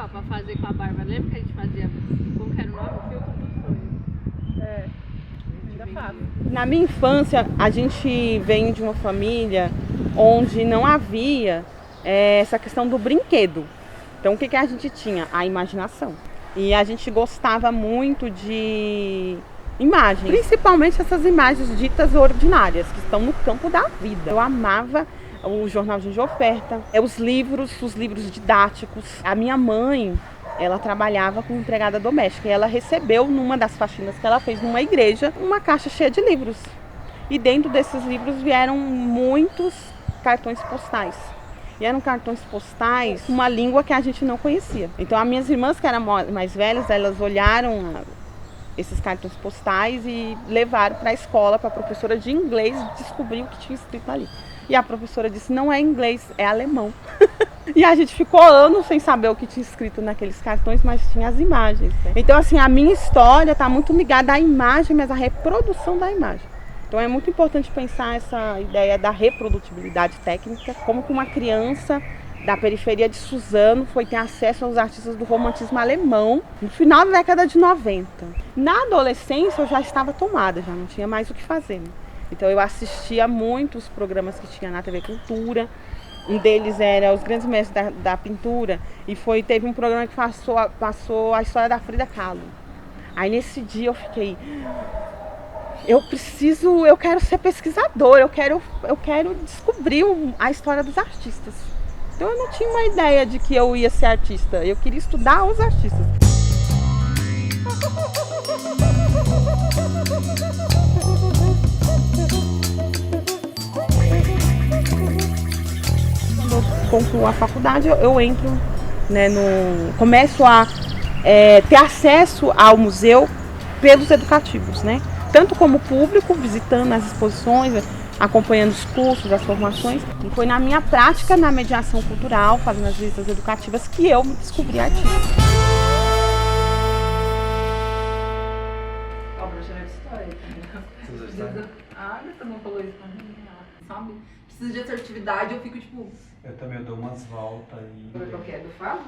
legal pra fazer com a Bárbara. Lembra que a gente fazia, como que era o nome? O filtro do sonho. É, ainda faço. Na minha infância, a gente vem de uma família onde não havia essa questão do brinquedo. Então, o que a gente tinha? A imaginação. E a gente gostava muito de imagens, principalmente essas imagens ditas ordinárias, que estão no campo da vida. Eu amava o jornal de oferta, os livros didáticos. A minha mãe, ela trabalhava como empregada doméstica e ela recebeu, numa das faxinas que ela fez numa igreja, uma caixa cheia de livros. E dentro desses livros vieram muitos cartões postais. E eram cartões postais com uma língua que a gente não conhecia. Então, as minhas irmãs, que eram mais velhas, elas olharam esses cartões postais e levaram para a escola, para a professora de inglês, descobrir o que tinha escrito ali. E a professora disse, não é inglês, é alemão. E a gente ficou anos sem saber o que tinha escrito naqueles cartões, mas tinha as imagens. Então, assim, a minha história está muito ligada à imagem, mas à reprodução da imagem. Então é muito importante pensar essa ideia da reprodutibilidade técnica, como que uma criança da periferia de Suzano foi ter acesso aos artistas do romantismo alemão no final da década de 90. Na adolescência eu já estava tomada, já não tinha mais o que fazer, né? Então eu assistia muito os programas que tinha na TV Cultura. Um deles era Os Grandes Mestres da Pintura e teve um programa que passou a história da Frida Kahlo. Aí nesse dia eu fiquei... Eu quero ser pesquisadora, eu quero descobrir a história dos artistas. Então eu não tinha uma ideia de que eu ia ser artista, eu queria estudar os artistas. Quando eu concluo a faculdade, eu entro, né, começo a ter acesso ao museu pelos educativos, né? Tanto como público, visitando as exposições, acompanhando os cursos, as formações. E foi na minha prática na mediação cultural, fazendo as visitas educativas, que eu me descobri artista. Ó, professora de história. Ah, você não falou isso pra mim, sabe? Precisa de assertividade, eu fico tipo... Eu também dou umas voltas e... Qual que é? Do Fábio?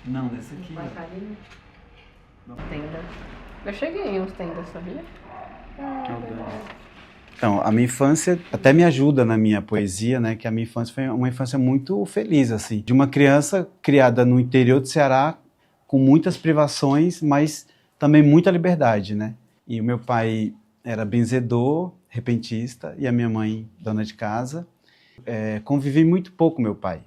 Não, desse aqui. Tenda. Eu cheguei em uns tendas, sabia? Então, a minha infância até me ajuda na minha poesia, né? Que a minha infância foi uma infância muito feliz, assim. De uma criança criada no interior do Ceará, com muitas privações, mas também muita liberdade, né? E o meu pai era benzedor, repentista, e a minha mãe, dona de casa. Convivi muito pouco com meu pai.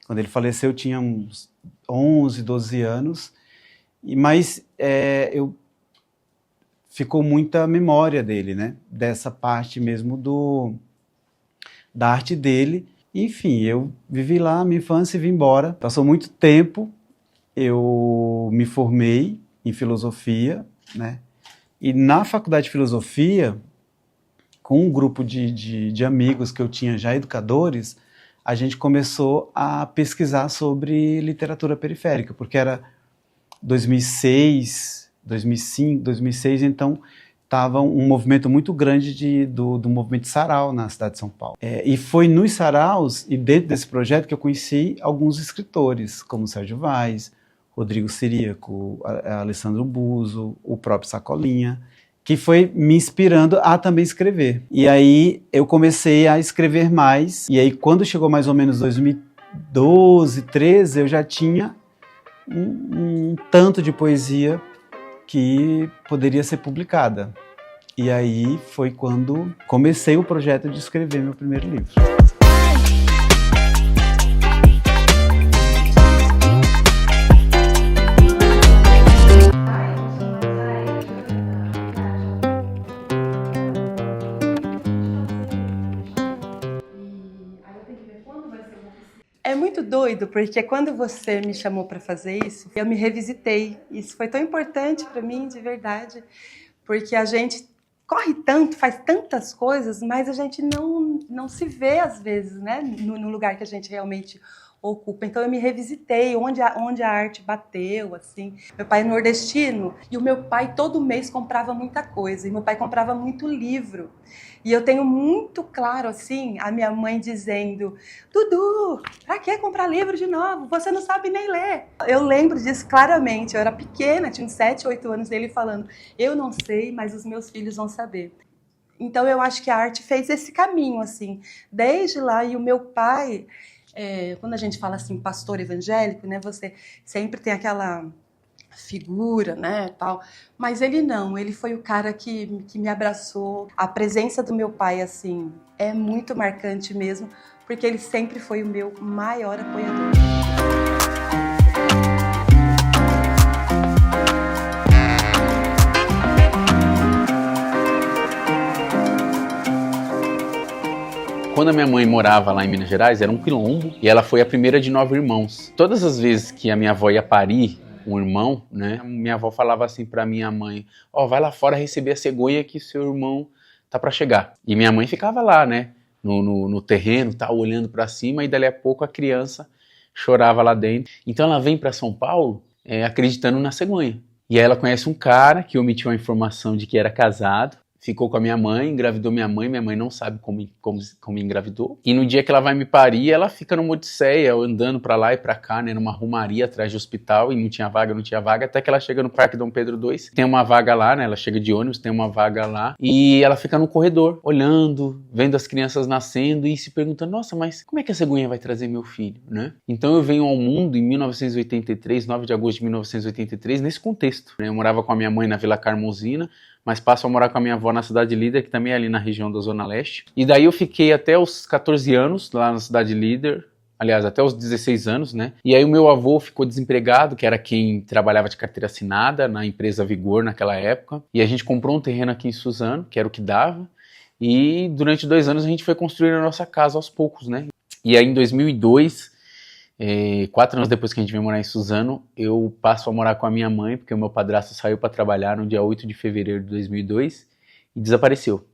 Quando ele faleceu, eu tinha uns 11, 12 anos, mas ficou muita memória dele, né? Dessa parte mesmo da arte dele. Enfim, eu vivi lá a minha infância e vim embora. Passou muito tempo, eu me formei em filosofia, né? E na faculdade de filosofia, com um grupo de amigos que eu tinha já educadores, a gente começou a pesquisar sobre literatura periférica, porque era 2006... 2005, 2006, então estava um movimento muito grande do movimento Sarau na cidade de São Paulo. E foi nos Saraus e dentro desse projeto que eu conheci alguns escritores, como Sérgio Vaz, Rodrigo Ciríaco, Alessandro Buzo, o próprio Sacolinha, que foi me inspirando a também escrever. E aí eu comecei a escrever mais, e aí quando chegou mais ou menos 2012, 13, eu já tinha um tanto de poesia que poderia ser publicada. E aí foi quando comecei o projeto de escrever meu primeiro livro. É muito doido, porque quando você me chamou para fazer isso, eu me revisitei. Isso foi tão importante para mim, de verdade, porque a gente corre tanto, faz tantas coisas, mas a gente não se vê, às vezes, né, no lugar que a gente realmente ocupa. Então eu me revisitei onde a arte bateu, assim. Meu pai é nordestino e o meu pai todo mês comprava muita coisa. E meu pai comprava muito livro. E eu tenho muito claro, assim, a minha mãe dizendo: Dudu, pra que comprar livro de novo? Você não sabe nem ler. Eu lembro disso claramente. Eu era pequena, tinha uns 7, 8 anos, dele falando: eu não sei, mas os meus filhos vão saber. Então eu acho que a arte fez esse caminho, assim, desde lá. E o meu pai, quando a gente fala assim, pastor evangélico, né, você sempre tem aquela figura, né, tal, mas ele não, ele foi o cara que me abraçou. A presença do meu pai, assim, é muito marcante mesmo, porque ele sempre foi o meu maior apoiador. Quando a minha mãe morava lá em Minas Gerais, era um quilombo, e ela foi a primeira de 9 irmãos. Todas as vezes que a minha avó ia parir um irmão, né, minha avó falava assim pra minha mãe: vai lá fora receber a cegonha que seu irmão tá pra chegar. E minha mãe ficava lá, né, no terreno, tal, olhando pra cima, e dali a pouco a criança chorava lá dentro. Então ela vem pra São Paulo acreditando na cegonha. E aí ela conhece um cara que omitiu a informação de que era casado, ficou com a minha mãe, engravidou minha mãe não sabe como engravidou. E no dia que ela vai me parir, ela fica numa odisseia, andando pra lá e pra cá, né, numa rumaria atrás do hospital, e não tinha vaga, até que ela chega no Parque Dom Pedro II, tem uma vaga lá, né, ela chega de ônibus, tem uma vaga lá, e ela fica no corredor, olhando, vendo as crianças nascendo e se perguntando: nossa, mas como é que a cegonha vai trazer meu filho, né? Então eu venho ao mundo em 1983, 9 de agosto de 1983, nesse contexto, né? Eu morava com a minha mãe na Vila Carmozina, mas passo a morar com a minha avó na Cidade Líder, que também é ali na região da Zona Leste. E daí eu fiquei até os 14 anos lá na Cidade Líder, aliás, até os 16 anos, né? E aí o meu avô ficou desempregado, que era quem trabalhava de carteira assinada na empresa Vigor naquela época. E a gente comprou um terreno aqui em Suzano, que era o que dava. E durante 2 anos a gente foi construindo a nossa casa aos poucos, né? E aí em 2002... 4 anos depois que a gente veio morar em Suzano, eu passo a morar com a minha mãe, porque o meu padrasto saiu para trabalhar no dia 8 de fevereiro de 2002 e desapareceu.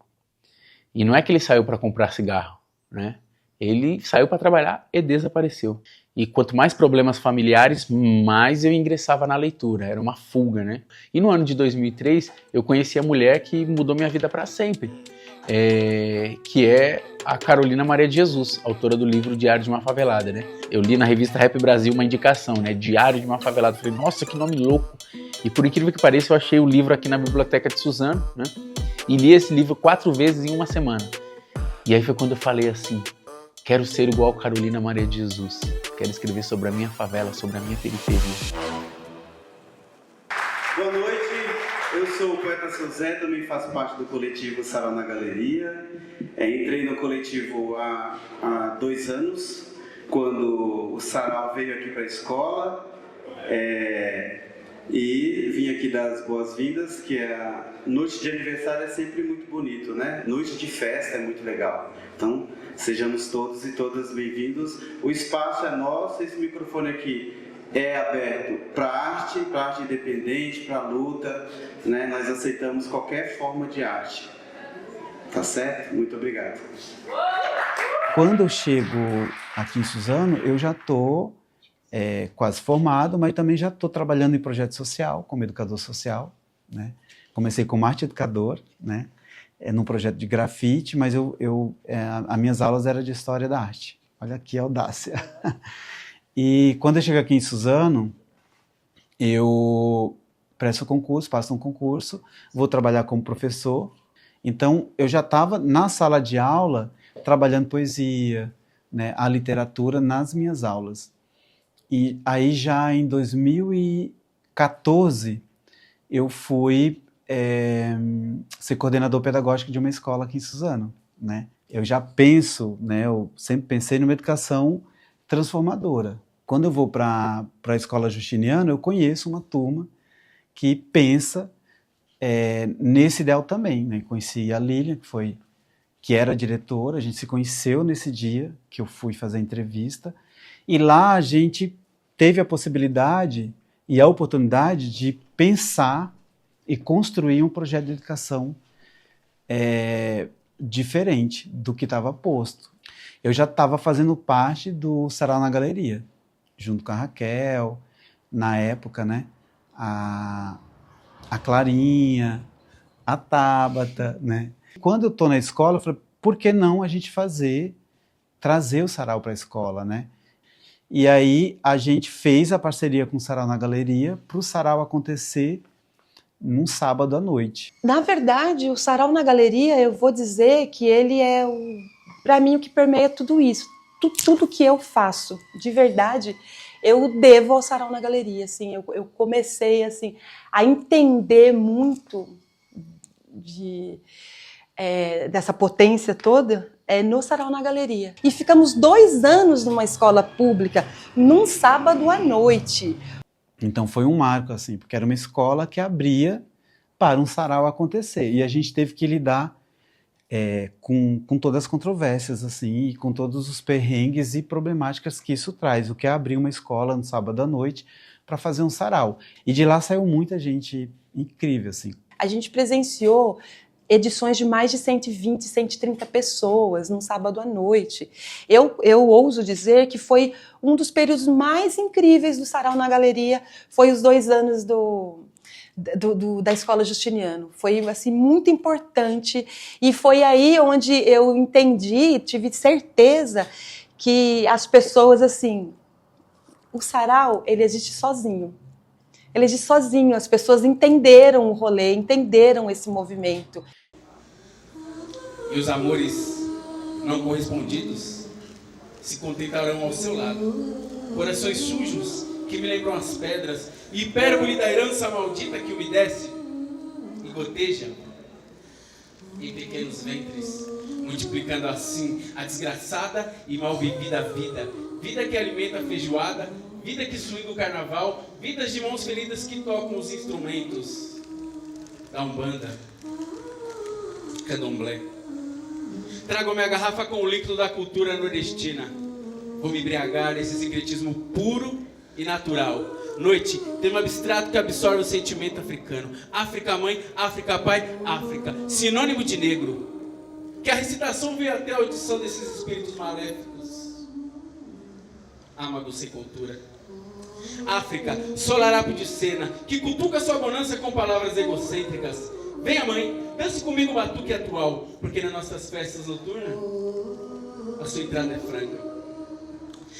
E não é que ele saiu para comprar cigarro, né? Ele saiu para trabalhar e desapareceu. E quanto mais problemas familiares, mais eu ingressava na leitura, era uma fuga, né? E no ano de 2003, eu conheci a mulher que mudou minha vida para sempre, que é a Carolina Maria de Jesus, autora do livro Diário de uma Favelada, né? Eu li na revista Rap Brasil uma indicação, né? Diário de uma Favelada. Falei: nossa, que nome louco! E por incrível que pareça, eu achei o livro aqui na biblioteca de Suzano, né? E li esse livro 4 vezes em uma semana. E aí foi quando eu falei assim: quero ser igual a Carolina Maria de Jesus. Quero escrever sobre a minha favela, sobre a minha periferia. Boa noite, eu sou o poeta Seu Zé, também faço parte do coletivo Sarau na Galeria. Entrei no coletivo há 2 anos, quando o Sarau veio aqui para a escola, e vim aqui dar as boas-vindas, que a noite de aniversário é sempre muito bonito, né? Noite de festa é muito legal. Então, sejamos todos e todas bem-vindos. O espaço é nosso, esse microfone aqui é aberto para arte independente, para luta, né? Nós aceitamos qualquer forma de arte. Tá certo? Muito obrigado. Quando eu chego aqui em Suzano, eu já estou quase formado, mas também já estou trabalhando em projeto social, como educador social, né? Comecei como arte educador, né? Num projeto de grafite, mas as minhas aulas eram de história da arte. Olha que audácia. E quando eu chego aqui em Suzano, eu presto concurso, passo um concurso, vou trabalhar como professor. Então, eu já estava na sala de aula trabalhando poesia, né, a literatura nas minhas aulas. E aí, já em 2014, eu fui ser coordenador pedagógico de uma escola aqui em Suzano, né? Eu já penso, né, eu sempre pensei numa educação transformadora. Quando eu vou para a escola justiniana, eu conheço uma turma que pensa nesse ideal também, né? Conheci a Lilian, que era diretora, a gente se conheceu nesse dia que eu fui fazer a entrevista, e lá a gente teve a possibilidade e a oportunidade de pensar e construir um projeto de educação diferente do que estava posto. eu já estava fazendo parte do Sarau na Galeria, junto com a Raquel, na época, né? A Clarinha, a Tabata, né? Quando eu estou na escola, eu falei, por que não a gente trazer o Sarau para a escola, né? E aí a gente fez a parceria com o Sarau na Galeria para o Sarau acontecer num sábado à noite. Na verdade, o Sarau na Galeria, eu vou dizer que ele é, para mim, o que permeia tudo isso. Tudo que eu faço, de verdade, eu devo ao Sarau na Galeria. Assim, eu comecei assim, a entender muito dessa potência toda no Sarau na Galeria. E ficamos 2 anos numa escola pública, num sábado à noite. Então foi um marco, assim, porque era uma escola que abria para um sarau acontecer. E a gente teve que lidar com todas as controvérsias, assim, e com todos os perrengues e problemáticas que isso traz. O que é abrir uma escola no sábado à noite para fazer um sarau. E de lá saiu muita gente incrível, assim. A gente presenciou edições de mais de 120, 130 pessoas num sábado à noite. Eu ouso dizer que foi um dos períodos mais incríveis do Sarau na Galeria, foi os 2 anos da Escola Justiniano. Foi assim, muito importante e foi aí onde eu entendi, tive certeza que as pessoas, assim, o Sarau, ele existe sozinho. Ele existe sozinho, as pessoas entenderam o rolê, entenderam esse movimento. E os amores não correspondidos se contentarão ao seu lado. Corações sujos que me lembram as pedras, hipérbole da herança maldita que umedece e goteja em pequenos ventres, multiplicando assim a desgraçada e mal vivida vida. Vida que alimenta a feijoada, vida que swinga o carnaval, vidas de mãos feridas que tocam os instrumentos da Umbanda, Candomblé. Trago minha garrafa com o líquido da cultura nordestina. Vou me embriagar nesse sincretismo puro e natural. Noite, tema abstrato que absorve o sentimento africano. África mãe, África pai, África, sinônimo de negro. Que a recitação veio até a audição desses espíritos maléficos. Âmago sem cultura. África, solarapo de cena, que cutuca sua bonança com palavras egocêntricas. Venha mãe, dance comigo o batuque atual, porque nas nossas festas noturnas a sua entrada é franca.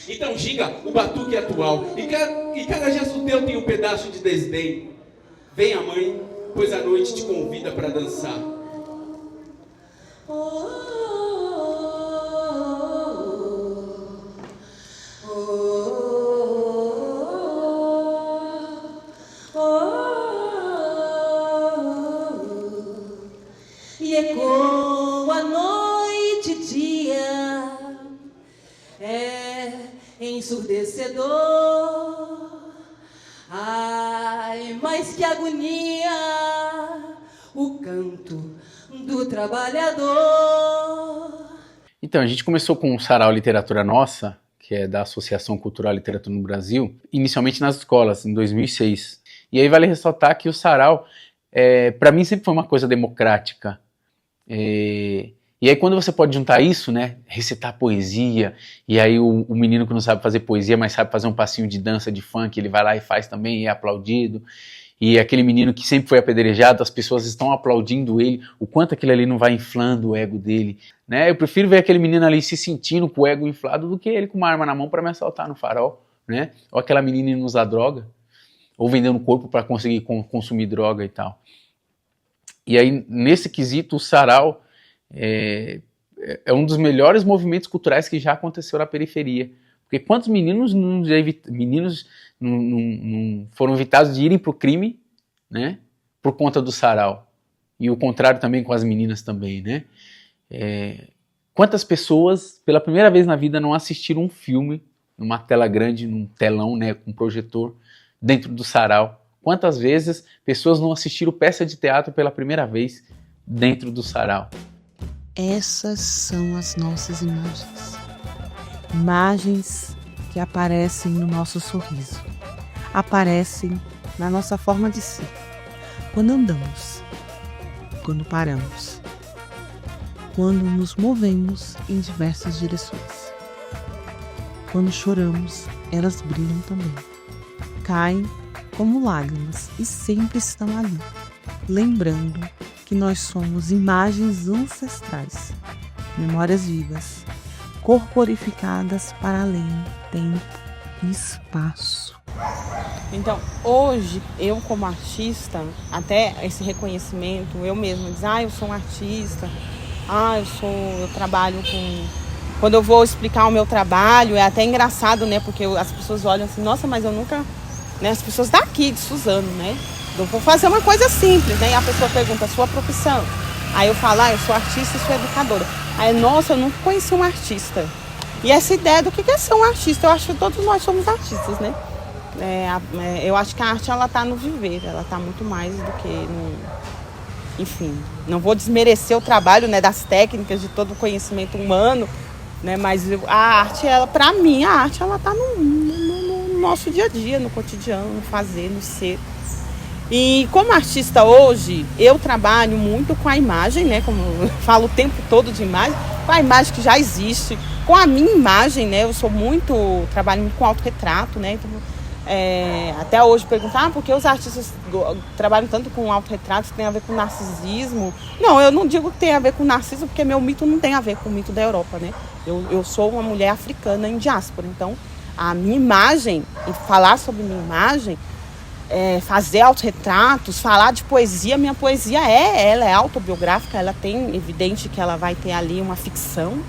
Então ginga o batuque atual, e cada gesto teu tem um pedaço de desdém. Venha mãe, pois a noite te convida para dançar. E ecoa a noite dia, ensurdecedor. Ai, mas que agonia, o canto do trabalhador. Então, a gente começou com o Sarau Literatura Nossa, que é da Associação Cultural e Literatura no Brasil, inicialmente nas escolas, em 2006. E aí vale ressaltar que o Sarau, para mim, sempre foi uma coisa democrática. E aí quando você pode juntar isso, né, recitar poesia, e aí o menino que não sabe fazer poesia, mas sabe fazer um passinho de dança, de funk, ele vai lá e faz também, e é aplaudido, e aquele menino que sempre foi apedrejado, as pessoas estão aplaudindo ele, o quanto aquilo ali não vai inflando o ego dele, né, eu prefiro ver aquele menino ali se sentindo com o ego inflado do que ele com uma arma na mão para me assaltar no farol, né, ou aquela menina indo usar droga, ou vendendo o corpo para conseguir consumir droga e tal. E aí, nesse quesito, o Sarau é um dos melhores movimentos culturais que já aconteceu na periferia. Porque quantos meninos não foram evitados de irem para o crime, né, por conta do Sarau? E o contrário também com as meninas também, né? Quantas pessoas, pela primeira vez na vida, não assistiram um filme numa tela grande, num telão, né, com projetor, dentro do Sarau? Quantas vezes pessoas não assistiram peça de teatro pela primeira vez dentro do Sarau? Essas são as nossas imagens. Imagens que aparecem no nosso sorriso. Aparecem na nossa forma de ser. Quando andamos. Quando paramos. quando nos movemos em diversas direções. Quando choramos, elas brilham também. Caem como lágrimas e sempre estão ali, lembrando que nós somos imagens ancestrais, memórias vivas, corporificadas para além tempo e espaço. Então, hoje, eu como artista, até esse reconhecimento, eu mesma diz, eu sou um artista, eu trabalho com... Quando eu vou explicar o meu trabalho, é até engraçado, né? Porque as pessoas olham assim, nossa, mas eu nunca... Né? As pessoas daqui, de Suzano, né? Eu vou fazer uma coisa simples, né? E a pessoa pergunta, sua profissão? Aí eu falo, eu sou artista e sou educadora. Aí, nossa, eu nunca conheci um artista. E essa ideia do que é ser um artista, eu acho que todos nós somos artistas, né? Eu acho que a arte, ela tá no viver, ela tá muito mais do que no... Enfim, não vou desmerecer o trabalho, né, das técnicas, de todo o conhecimento humano, né? Mas a arte, pra mim, a arte, ela tá no nosso dia a dia, no cotidiano, no fazer, no ser. E como artista hoje, eu trabalho muito com a imagem, né? Como eu falo o tempo todo de imagem, com a imagem que já existe, com a minha imagem, né? Eu trabalho muito com autorretrato, né? Então, até hoje perguntar, por que os artistas trabalham tanto com autorretratos que tem a ver com narcisismo? Não, eu não digo que tem a ver com narcisismo, porque meu mito não tem a ver com o mito da Europa, né? Eu sou uma mulher africana em diáspora, então a minha imagem, e falar sobre minha imagem, fazer autorretratos, falar de poesia, minha poesia ela é autobiográfica, ela tem, evidente que ela vai ter ali uma ficção.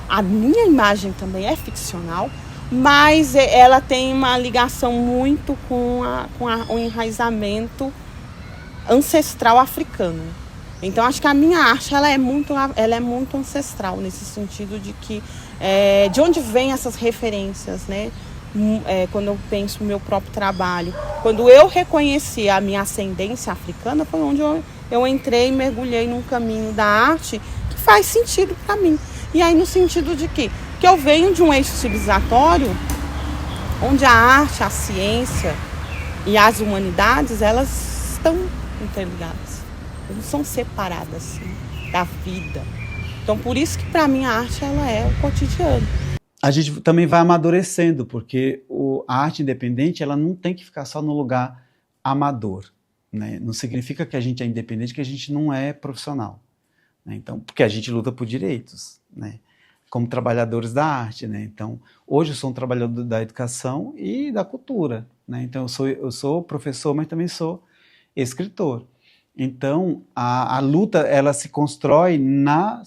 A minha imagem também é ficcional, mas ela tem uma ligação muito com o enraizamento ancestral africano. Então, acho que a minha arte ela é muito ancestral, nesse sentido de que de onde vêm essas referências, né? Quando eu penso no meu próprio trabalho, quando eu reconheci a minha ascendência africana, foi onde eu entrei e mergulhei num caminho da arte que faz sentido para mim. E aí, no sentido de quê? Que eu venho de um eixo civilizatório onde a arte, a ciência e as humanidades, elas estão interligadas. Elas não são separadas assim, da vida. Então, por isso que para mim a arte ela é o cotidiano. A gente também vai amadurecendo, porque a arte independente ela não tem que ficar só no lugar amador, né? Não significa que a gente é independente, que a gente não é profissional, né? Então, porque a gente luta por direitos, né? Como trabalhadores da arte, né? Então, hoje eu sou um trabalhador da educação e da cultura, né? Então, eu sou professor, mas também sou escritor. Então, a luta ela se constrói na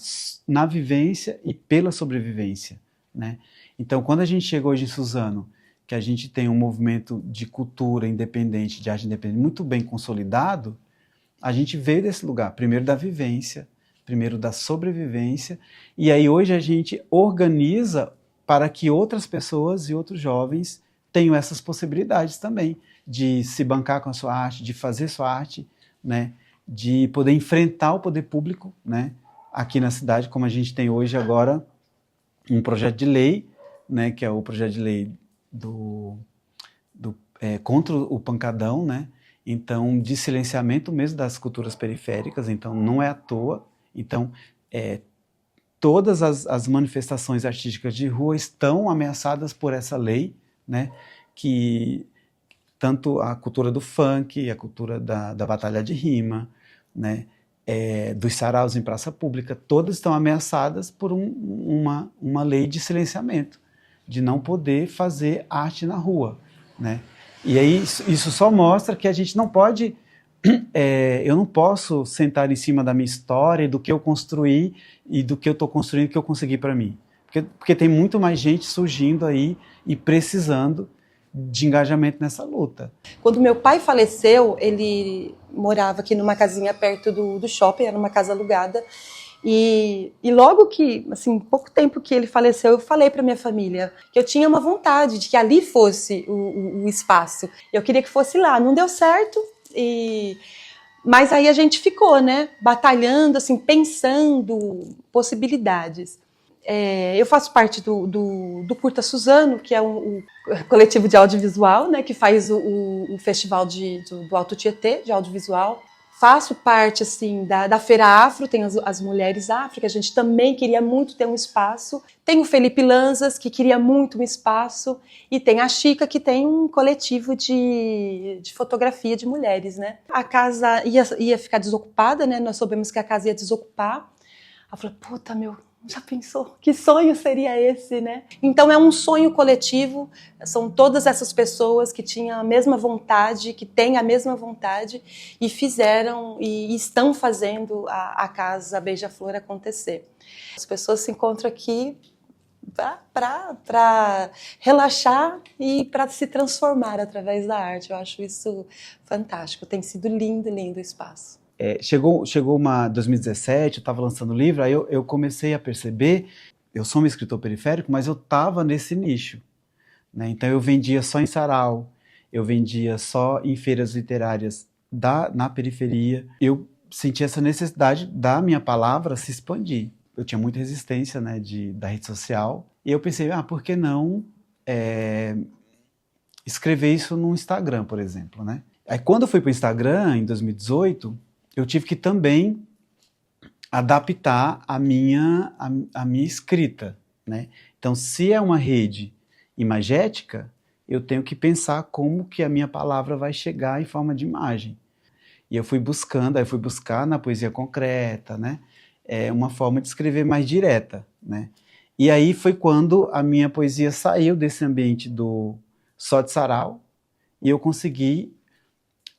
vivência e pela sobrevivência, né? Então, quando a gente chega hoje em Suzano, que a gente tem um movimento de cultura independente, de arte independente muito bem consolidado, a gente veio desse lugar, primeiro da vivência, primeiro da sobrevivência, e aí hoje a gente organiza para que outras pessoas e outros jovens tenham essas possibilidades também, de se bancar com a sua arte, de fazer sua arte, né? De poder enfrentar o poder público, né? Aqui na cidade, como a gente tem hoje agora, um projeto de lei, né, que é o projeto de lei contra o pancadão, né? Então, de silenciamento mesmo das culturas periféricas, então não é à toa. Então, todas as manifestações artísticas de rua estão ameaçadas por essa lei, né? Que tanto a cultura do funk, a cultura da batalha de rima, né? Dos saraus em praça pública, todas estão ameaçadas por uma lei de silenciamento, de não poder fazer arte na rua, né? E aí isso só mostra que a gente não pode, eu não posso sentar em cima da minha história e do que eu construí e do que eu estou construindo que eu consegui para mim, porque tem muito mais gente surgindo aí e precisando de engajamento nessa luta. Quando meu pai faleceu, ele morava aqui numa casinha perto do shopping, era uma casa alugada, e logo que, assim, pouco tempo que ele faleceu, eu falei para minha família que eu tinha uma vontade de que ali fosse o espaço. Eu queria que fosse lá, não deu certo, mas aí a gente ficou, né, batalhando, assim, pensando possibilidades. Eu faço parte do Curta Suzano, que é um coletivo de audiovisual, né, que faz o festival do Alto Tietê, de audiovisual. Faço parte, assim, da Feira Afro, tem as mulheres afro, que a gente também queria muito ter um espaço. Tem o Felipe Lanzas, que queria muito um espaço. E tem a Chica, que tem um coletivo de fotografia de mulheres, né? A casa ia ficar desocupada, né? Nós soubemos que a casa ia desocupar. Eu falei, puta, meu, já pensou? Que sonho seria esse, né? Então é um sonho coletivo, são todas essas pessoas que tinham a mesma vontade, que têm a mesma vontade e fizeram e estão fazendo a Casa Beija-Flor acontecer. As pessoas se encontram aqui para relaxar e para se transformar através da arte. Eu acho isso fantástico, tem sido lindo, lindo o espaço. Chegou 2017, eu estava lançando o livro, aí eu comecei a perceber, eu sou um escritor periférico, mas eu estava nesse nicho, né? Então eu vendia só em sarau, eu vendia só em feiras literárias na periferia. Eu senti essa necessidade da minha palavra se expandir. Eu tinha muita resistência, né, da rede social, e eu pensei, por que não escrever isso no Instagram, por exemplo, né? Aí quando eu fui para o Instagram, em 2018, eu tive que também adaptar a minha escrita, né? Então, se é uma rede imagética, eu tenho que pensar como que a minha palavra vai chegar em forma de imagem. E eu fui buscar na poesia concreta, né? Uma forma de escrever mais direta, né? E aí foi quando a minha poesia saiu desse ambiente só de sarau e eu consegui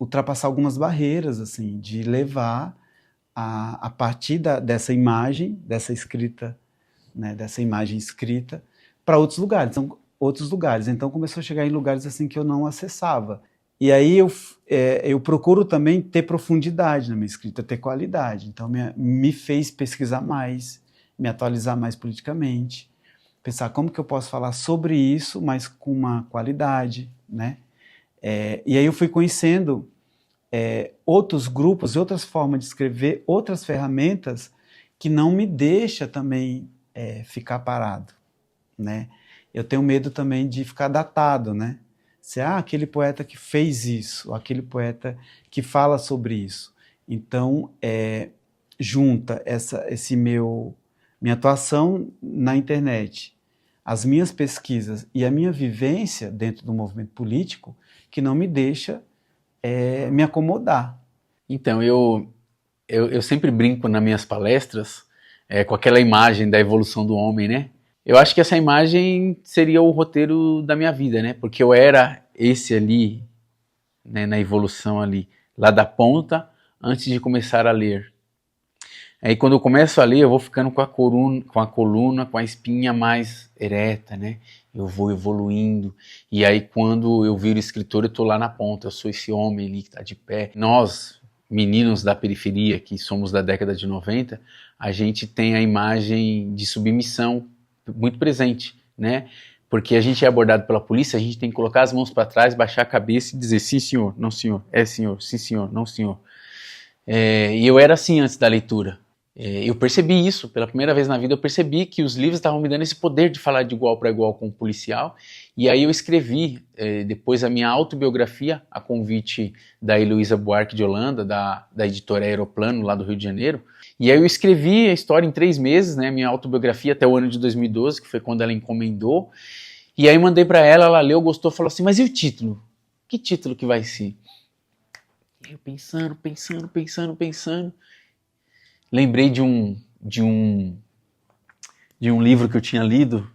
ultrapassar algumas barreiras, assim, de levar a partir dessa imagem, dessa escrita, né, dessa imagem escrita, para outros lugares. Então começou a chegar em lugares assim que eu não acessava. E aí eu procuro também ter profundidade na minha escrita, ter qualidade. Então me fez pesquisar mais, me atualizar mais politicamente, pensar como que eu posso falar sobre isso, mas com uma qualidade, né? E aí eu fui conhecendo outros grupos, outras formas de escrever, outras ferramentas que não me deixa também ficar parado, né? Eu tenho medo também de ficar datado, né? Se aquele poeta que fez isso, aquele poeta que fala sobre isso. Então, junta minha atuação na internet, as minhas pesquisas e a minha vivência dentro do movimento político, que não me deixa me acomodar. Então, eu sempre brinco nas minhas palestras com aquela imagem da evolução do homem, né? Eu acho que essa imagem seria o roteiro da minha vida, né? Porque eu era esse ali, né, na evolução ali, lá da ponta, antes de começar a ler. Aí quando eu começo a ler, eu vou ficando com a coluna, com a espinha mais ereta, né? Eu vou evoluindo. E aí quando eu viro escritor, eu tô lá na ponta, eu sou esse homem ali que tá de pé. Nós, meninos da periferia, que somos da década de 90, a gente tem a imagem de submissão muito presente, né? Porque a gente é abordado pela polícia, a gente tem que colocar as mãos para trás, baixar a cabeça e dizer sim senhor, não senhor, senhor, sim senhor, não senhor. E eu era assim antes da leitura. Eu percebi isso, pela primeira vez na vida eu percebi que os livros estavam me dando esse poder de falar de igual para igual com o policial, e aí eu escrevi depois a minha autobiografia, a convite da Heloísa Buarque de Holanda, da editora Aeroplano, lá do Rio de Janeiro, e aí eu escrevi a história em 3 meses, né, minha autobiografia até o ano de 2012, que foi quando ela encomendou, e aí mandei para ela leu, gostou, falou assim, mas e o título? Que título que vai ser? E eu pensando, lembrei de um livro que eu tinha lido,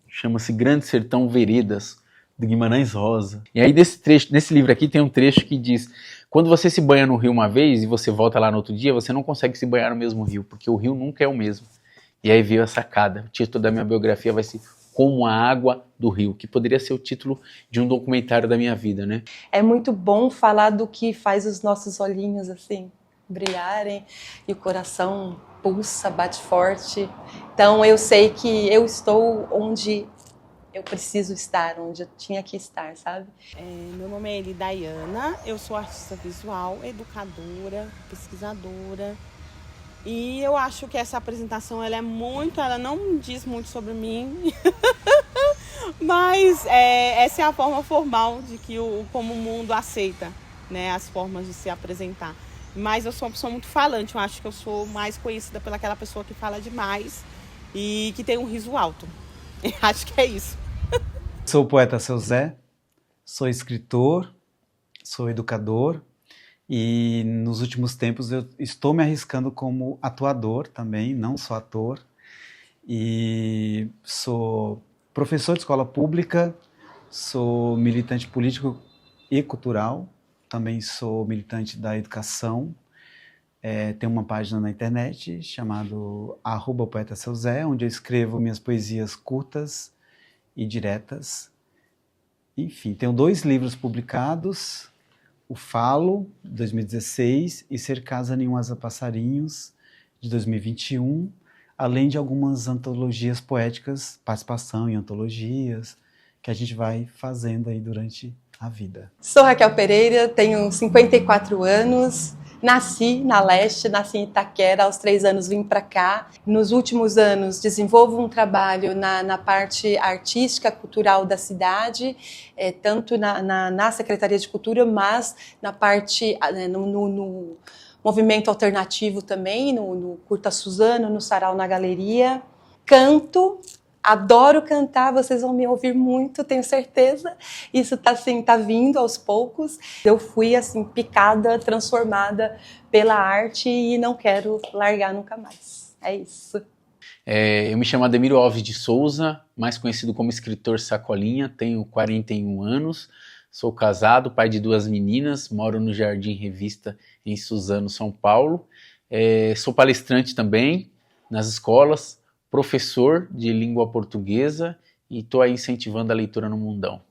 chama-se Grande Sertão Veredas, do Guimarães Rosa. E aí nesse livro aqui tem um trecho que diz, quando você se banha no rio uma vez e você volta lá no outro dia, você não consegue se banhar no mesmo rio, porque o rio nunca é o mesmo. E aí veio a sacada. O título da minha biografia vai ser Como a Água do Rio, que poderia ser o título de um documentário da minha vida, né? É muito bom falar do que faz os nossos olhinhos assim brilharem e o coração pulsa, bate forte. Então eu sei que eu estou onde eu preciso estar, onde eu tinha que estar, sabe? Meu nome é Dayana, eu sou artista visual, educadora, pesquisadora. E eu acho que essa apresentação ela não diz muito sobre mim, mas essa é a forma formal de como o mundo aceita, né, as formas de se apresentar. mas eu sou uma pessoa muito falante. Eu acho que eu sou mais conhecida pelaquela pessoa que fala demais e que tem um riso alto. Eu acho que é isso. Sou o poeta Seu Zé, sou escritor, sou educador e nos últimos tempos eu estou me arriscando como atuador também, não só ator. E sou professor de escola pública, sou militante político e cultural, também sou militante da educação. Tenho uma página na internet chamada @poeta_seu_zé, onde eu escrevo minhas poesias curtas e diretas. Enfim, tenho 2 livros publicados, O Falo, de 2016, e Ser Casa Nenhum Asa Passarinhos, de 2021, além de algumas antologias poéticas, participação em antologias, que a gente vai fazendo aí durante a vida. Sou Raquel Pereira, tenho 54 anos, nasci na Leste, nasci em Itaquera, aos 3 anos vim para cá. Nos últimos anos desenvolvo um trabalho na parte artística, cultural da cidade, tanto na Secretaria de Cultura, mas na parte, no movimento alternativo também, no Curta Suzano, no Sarau na Galeria. Canto. Adoro cantar, vocês vão me ouvir muito, tenho certeza. Isso tá vindo aos poucos. Eu fui assim picada, transformada pela arte e não quero largar nunca mais. É isso. Eu me chamo Ademiro Alves de Souza, mais conhecido como escritor Sacolinha, tenho 41 anos, sou casado, pai de 2 meninas, moro no Jardim Revista em Suzano, São Paulo. Sou palestrante também nas escolas, professor de língua portuguesa e estou aí incentivando a leitura no mundão.